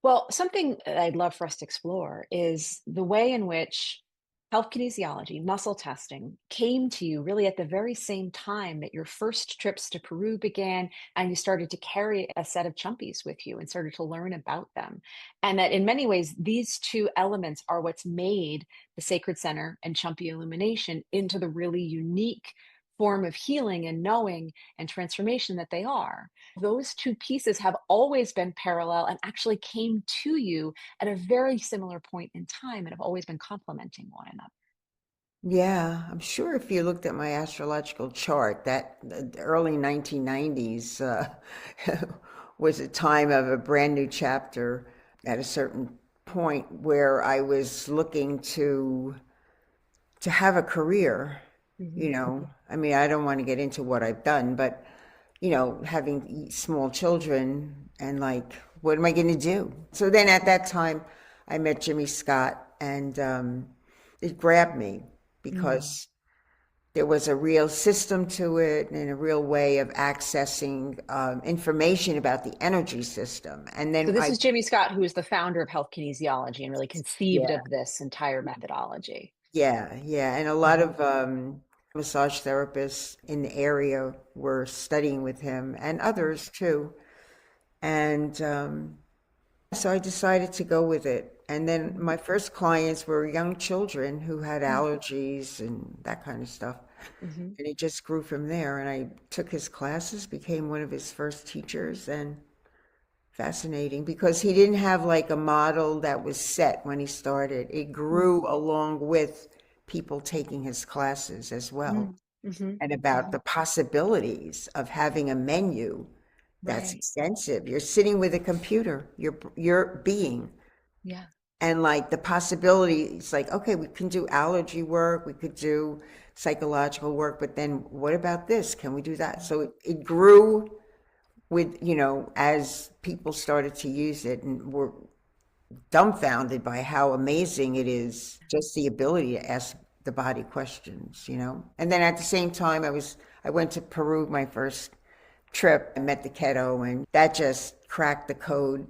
Well, something that I'd love for us to explore is the way in which health kinesiology, muscle testing, came to you really at the very same time that your first trips to Peru began, and you started to carry a set of chumpies with you and started to learn about them. And that in many ways, these two elements are what's made the Sacred Center and Chumpy Illumination into the really unique form of healing and knowing and transformation that they are. Those two pieces have always been parallel and actually came to you at a very similar point in time and have always been complementing one another. Yeah, I'm sure if you looked at my astrological chart, that the early 1990s was a time of a brand new chapter at a certain point where I was looking to have a career, you Mhm. know. I mean, I don't want to get into what I've done, but having small children and like, what am I going to do? So then at that time, I met Jimmy Scott, and it grabbed me Mm. because there was a real system to it and a real way of accessing information about the energy system. And So then this is Jimmy Scott, who is the founder of Health Kinesiology and really conceived yeah, of this entire methodology. yeah. And a lot Mhm. of massage therapists in the area were studying with him and others too. And so I decided to go with it. And then Mhm. my first clients were young children who had Mhm. allergies and that kind of stuff. Mhm. And it just grew from there. And I took his classes, became one of his first teachers, and fascinating because he didn't have like a model that was set when he started. It Mm. grew along with people taking his classes as well, Mm. Mhm. and about Mhm. the possibilities of having a menu that's Right. extensive. You're sitting with a computer, you're being, Yeah. and like the possibilities, like, okay, we can do allergy work, we could do psychological work, but then what about this? Can we do that? So it grew with, as people started to use it and were dumbfounded by how amazing it is, just the ability to ask the body questions. And then at the same time, I went to Peru my first trip. I met the keto, and that just cracked the code.